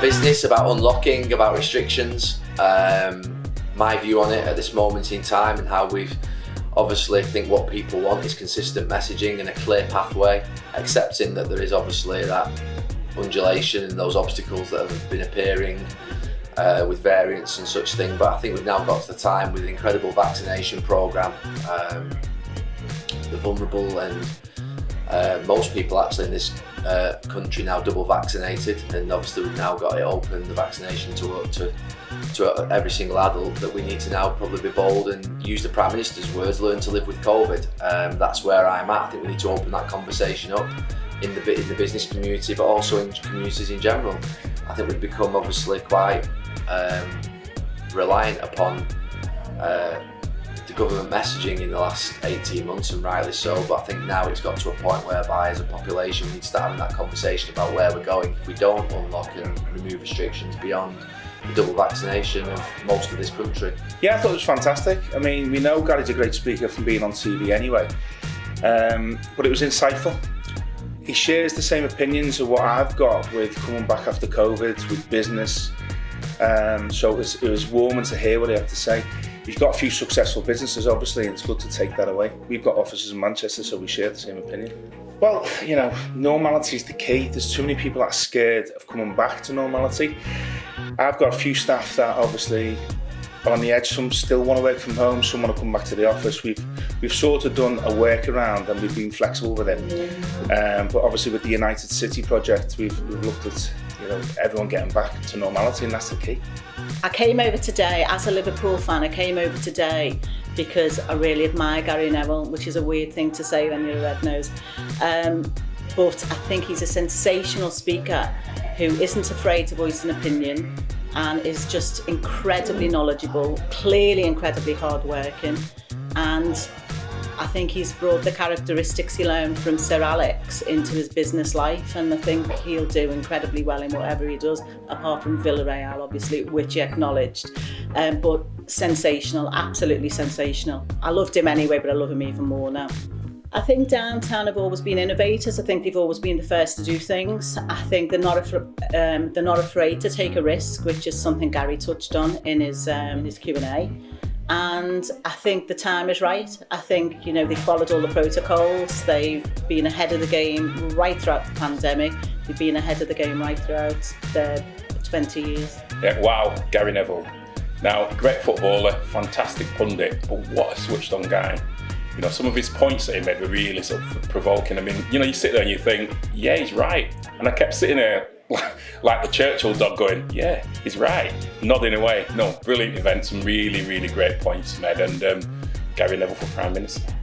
business, about unlocking, about restrictions. My view on it at this moment in time, and how we've obviously think what people want is consistent messaging and a clear pathway, accepting that there is obviously that undulation and those obstacles that have been appearing with variants and such thing. But I think we've now got to the time with an incredible vaccination programme. The vulnerable and most people actually in this country now double vaccinated, and obviously we've now got it open, the vaccination to every single adult, that we need to now probably be bold and use the Prime Minister's words, learn to live with COVID. That's where I'm at. I think we need to open that conversation up in the business community, but also in communities in general. I think we've become obviously quite reliant upon the government messaging in the last 18 months, and rightly so, but I think now it's got to a point whereby as a population we need to start having that conversation about where we're going if we don't unlock and remove restrictions beyond the double vaccination of most of this country. Yeah, I thought it was fantastic. I mean, we know Gary's a great speaker from being on TV anyway, but it was insightful. He shares the same opinions of what I've got with coming back after COVID, with business, so it was warming to hear what he had to say. He's got a few successful businesses, obviously, and it's good to take that away. We've got offices in Manchester, so we share the same opinion. Well, you know, normality is the key. There's too many people that are scared of coming back to normality. I've got a few staff that obviously are on the edge. Some still want to work from home, some want to come back to the office. We've sort of done a workaround and we've been flexible with it. But obviously with the UnitedCity project, we've looked at, you know, everyone getting back to normality, and that's the key. I came over today as a Liverpool fan. I came over today because I really admire Gary Neville, which is a weird thing to say when you're a red nose. But I think he's a sensational speaker who isn't afraid to voice an opinion and is just incredibly knowledgeable, clearly incredibly hardworking, and I think he's brought the characteristics he learned from Sir Alex into his business life, and I think he'll do incredibly well in whatever he does, apart from Villarreal, obviously, which he acknowledged. But sensational, absolutely sensational. I loved him anyway, but I love him even more now. I think downtown have always been innovators. I think they've always been the first to do things. I think they're not afraid to take a risk, which is something Gary touched on in his Q&A. And I think the time is right. I think, you know, they followed all the protocols. They've been ahead of the game right throughout the pandemic. They've been ahead of the game right throughout the 20 years. Yeah, wow, Gary Neville. Now, great footballer, fantastic pundit, but what a switched on guy. You know, some of his points that he made were really sort of provoking. I mean, you know, you sit there and you think, yeah, he's right. And I kept sitting there like the Churchill dog going, yeah, he's right, nodding away. No, brilliant event, some really, really great points made, and Gary Neville for Prime Minister.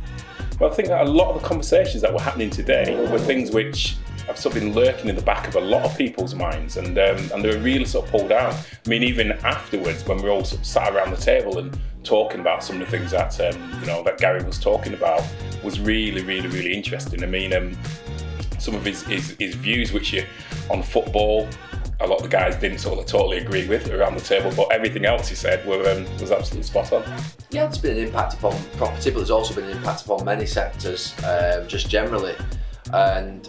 Well, I think that a lot of the conversations that were happening today were things which have sort of been lurking in the back of a lot of people's minds, and they were really sort of pulled out. I mean, even afterwards, when we all sort of sat around the table and talking about some of the things that you know, that Gary was talking about, was really, really, really interesting. I mean, some of his views, which are on football, a lot of the guys didn't sort of totally agree with around the table, but everything else he said was absolutely spot on. Yeah, there's been an impact upon property, but there's also been an impact upon many sectors, just generally. And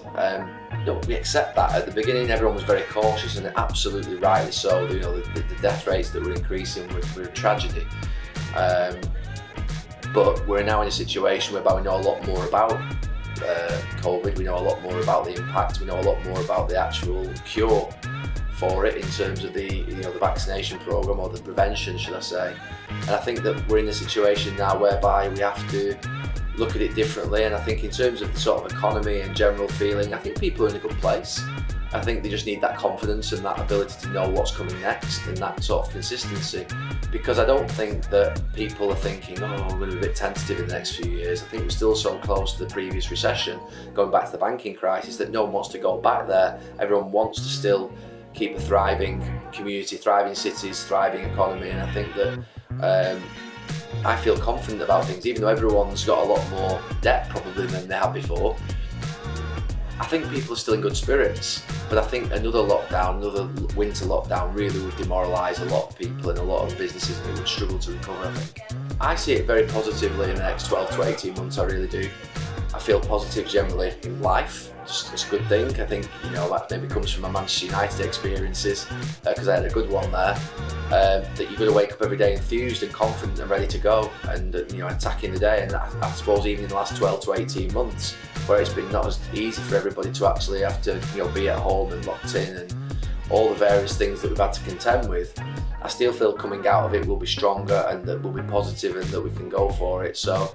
you know, we accept that. At the beginning, everyone was very cautious, and absolutely rightly so. You know, the death rates that were increasing were a tragedy. But we're now in a situation whereby we know a lot more about COVID. We know a lot more about the impact. We know a lot more about the actual cure for it in terms of the vaccination program, or the prevention, should I say. And I think that we're in a situation now whereby we have to look at it differently. And I think in terms of the sort of economy and general feeling, I think people are in a good place. I think they just need that confidence and that ability to know what's coming next, and that sort of consistency. Because I don't think that people are thinking, oh, we're going to be a bit tentative in the next few years. I think we're still so close to the previous recession, going back to the banking crisis, that no one wants to go back there. Everyone wants to still keep a thriving community, thriving cities, thriving economy. And I think that I feel confident about things, even though everyone's got a lot more debt probably than they have before. I think people are still in good spirits, but I think another winter lockdown really would demoralise a lot of people and a lot of businesses, and it would struggle to recover, I think. I see it very positively in the next 12 to 18 months, I really do. I feel positive generally in life. It's a good thing. I think, you know, that maybe comes from my Manchester United experiences, because I had a good one there. That you've got to wake up every day enthused and confident and ready to go, and you know, attacking the day. And I suppose even in the last 12 to 18 months, where it's been not as easy for everybody to actually have to, you know, be at home and locked in, and all the various things that we've had to contend with, I still feel coming out of it we'll be stronger, and that we'll be positive, and that we can go for it. So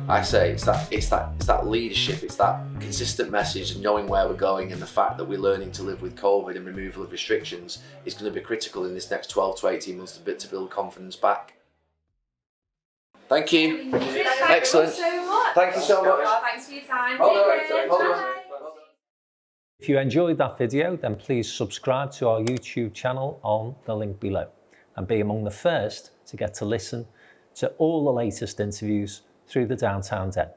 I say it's that leadership, it's that consistent message, and knowing where we're going, and the fact that we're learning to live with COVID and removal of restrictions is going to be critical in this next 12 to 18 months to build confidence back. Thank you. Excellent. Thank you so much. Thanks for your time. If you enjoyed that video, then please subscribe to our YouTube channel on the link below, and be among the first to get to listen to all the latest interviews through the Downtown Den.